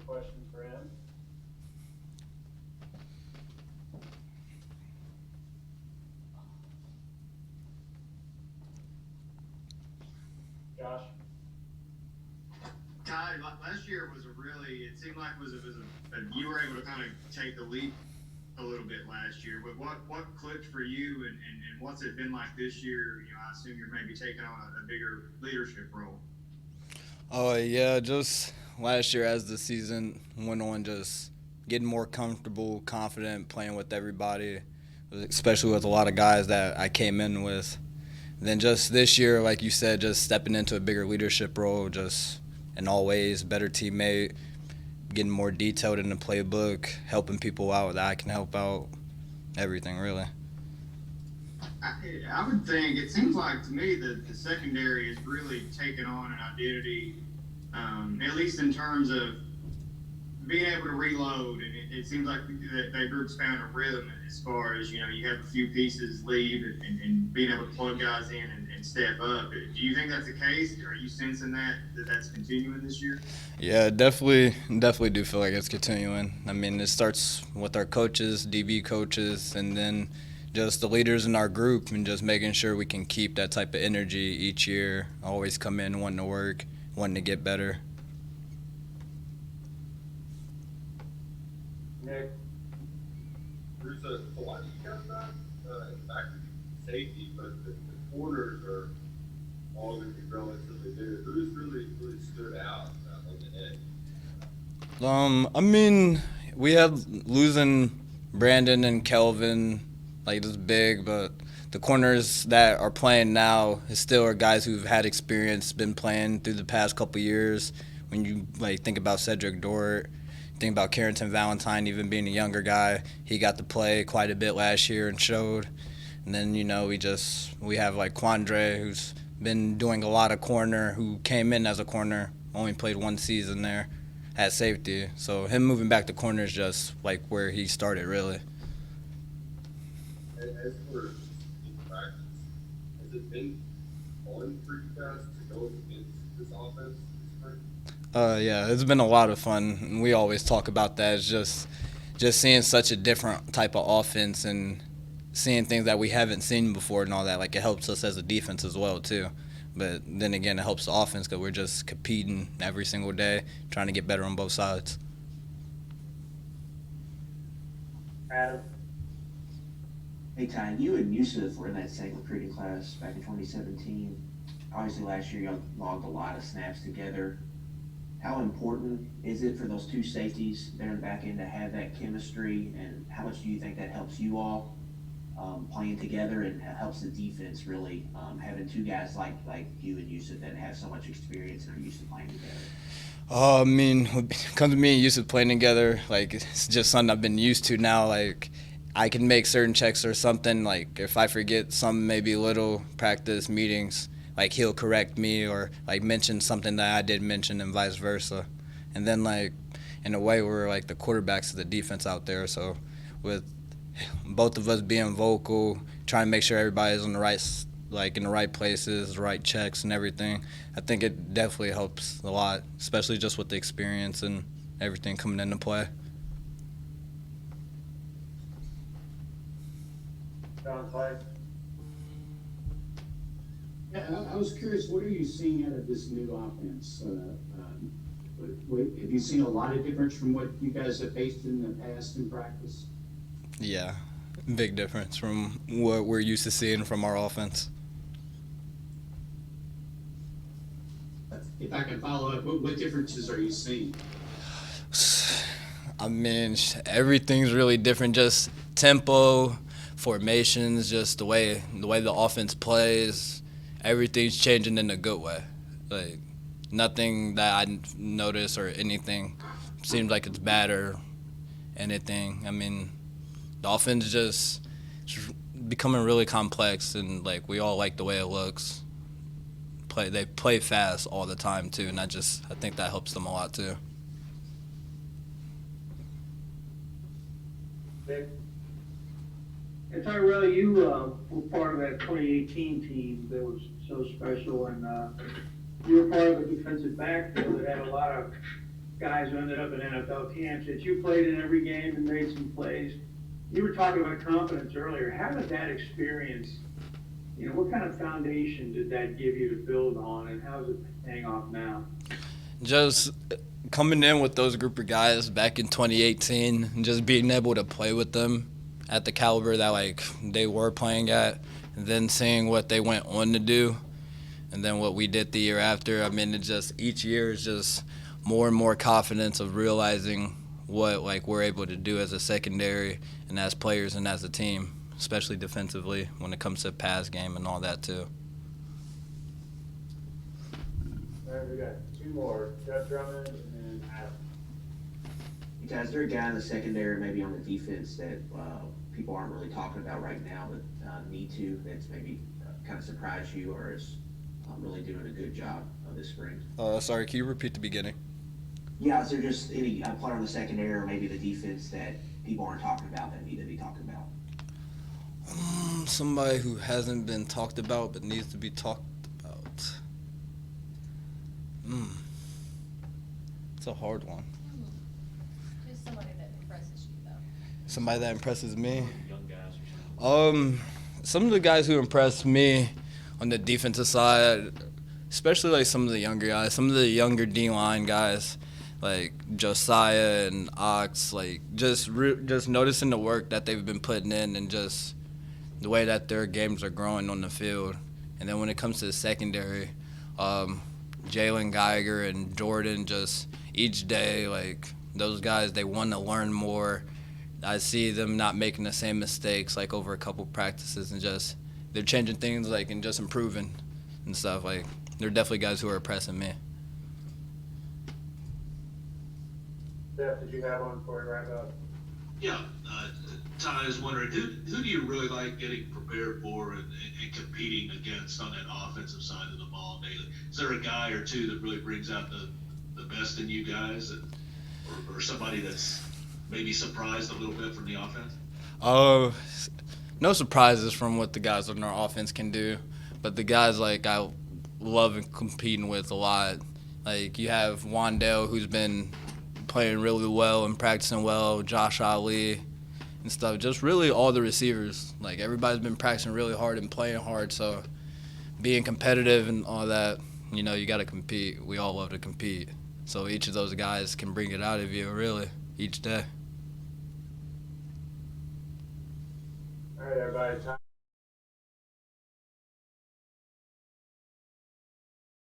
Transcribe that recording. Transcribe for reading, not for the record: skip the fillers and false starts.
question for him. Josh? Ty, last year was it seemed like you were able to kind of take the leap a little bit last year. But what clicked for you, and what's it been like this year? I assume you're maybe taking on a bigger leadership role. Oh yeah, just last year as the season went on, just getting more comfortable, confident, playing with everybody, especially with a lot of guys that I came in with. Then just this year, like you said, just stepping into a bigger leadership role, just in all ways, better teammate, getting more detailed in the playbook, helping people out that I can help out, everything really. I would think it seems like to me that the secondary has really taken on an identity, at least in terms of being able to reload, and it seems like that group's found a rhythm as far as you have a few pieces leave and being able to plug guys in and step up. Do you think that's the case? Are you sensing that's continuing this year? Yeah, definitely do feel like it's continuing. I mean, it starts with our coaches, DB coaches, and then just the leaders in our group, and just making sure we can keep that type of energy each year. Always come in wanting to work, wanting to get better. Nick? There's a lot of you guys back to safety, but the corners are all going to be relatively new. Who's really stood out on the edge? I mean, we had losing Brandon and Kelvin, like this big, but the corners that are playing now still are guys who've had experience, been playing through the past couple years. When you think about Cedric Dort, think about Carrington Valentine, even being a younger guy, he got to play quite a bit last year and showed. And then we have like Quandre, who's been doing a lot of corner, who came in as a corner, only played one season there at safety. So him moving back to corner is just like where he started really. As for in practice, has it been fun for you guys to go against this offense this spring? Yeah, it's been a lot of fun. And we always talk about that. It's just seeing such a different type of offense and seeing things that we haven't seen before and all that. Like, it helps us as a defense as well too. But then again, it helps the offense because we're just competing every single day, trying to get better on both sides. Adam? Hey, Ty, you and Yusuf were in that same recruiting class back in 2017. Obviously, last year you logged a lot of snaps together. How important is it for those two safeties there in the back end to have that chemistry, and how much do you think that helps you all playing together and helps the defense really having two guys like you and Yusuf that have so much experience and are used to playing together? I mean, when it comes to me and Yusuf playing together, like, it's just something I've been used to now. Like, I can make certain checks or something. Like, if I forget some maybe little practice meetings, like, he'll correct me or like mention something that I did mention and vice versa. And then, like, in a way, we're like the quarterbacks of the defense out there. So with both of us being vocal, trying to make sure everybody's in the right places, right checks and everything, I think it definitely helps a lot, especially just with the experience and everything coming into play. John Clay? Yeah, I was curious, what are you seeing out of this new offense? Have you seen a lot of difference from what you guys have faced in the past in practice? Yeah, big difference from what we're used to seeing from our offense. If I can follow up, what differences are you seeing? I mean, everything's really different. Just tempo, formations, just the way the offense plays. Everything's changing in a good way. Like, nothing that I notice or anything seems like it's bad or anything. I mean, the offense is just becoming really complex, and like we all like the way it looks. They play fast all the time too, and I think that helps them a lot too. Nick? And Tyrell, you were part of that 2018 team that was so special, and you were part of a defensive backfield that had a lot of guys who ended up in NFL camps, that you played in every game and made some plays. You were talking about confidence earlier. How did that experience, what kind of foundation did that give you to build on, and how's it paying off now? Just coming in with those group of guys back in 2018 and just being able to play with them at the caliber that like they were playing at, and then seeing what they went on to do, and then what we did the year after. I mean, it just each year is just more and more confidence of realizing what like we're able to do as a secondary and as players and as a team, especially defensively when it comes to pass game and all that too. All right, we got two more, Jeff Drummond and then Adam. Hey, Ty, is there a guy in the secondary, maybe on the defense, that people aren't really talking about right now but need to, that's maybe kind of surprised you or is really doing a good job this spring? Sorry, can you repeat the beginning? Yeah, is there just any player on the secondary or maybe the defense that people aren't talking about that need to be talked about? Somebody who hasn't been talked about but needs to be talked about. It's a hard one. Just somebody that impresses you, though. Somebody that impresses me. Young guys or something. Some of the guys who impressed me on the defensive side, especially like some of the younger guys, some of the younger D-line guys, like Josiah and Ox, like just noticing the work that they've been putting in and just the way that their games are growing on the field. And then when it comes to the secondary, Jalen Geiger and Jordan, just each day, like those guys, they want to learn more. I see them not making the same mistakes like over a couple practices and just they're changing things like and just improving and stuff. Like they're definitely guys who are impressing me. Jeff, did you have one before we wrap up? Yeah, Ty, I was wondering, who do you really like getting prepared for and competing against on that offensive side of the ball daily? Is there a guy or two that really brings out the best in you guys, or somebody that's maybe surprised a little bit from the offense? No surprises from what the guys on our offense can do, but the guys like I love competing with a lot. Like you have Wandale, who's been playing really well and practicing well, Josh Ali and stuff. Just really all the receivers. Like everybody's been practicing really hard and playing hard, so being competitive and all that, you got to compete. We all love to compete. So each of those guys can bring it out of you really each day. All right, everybody, time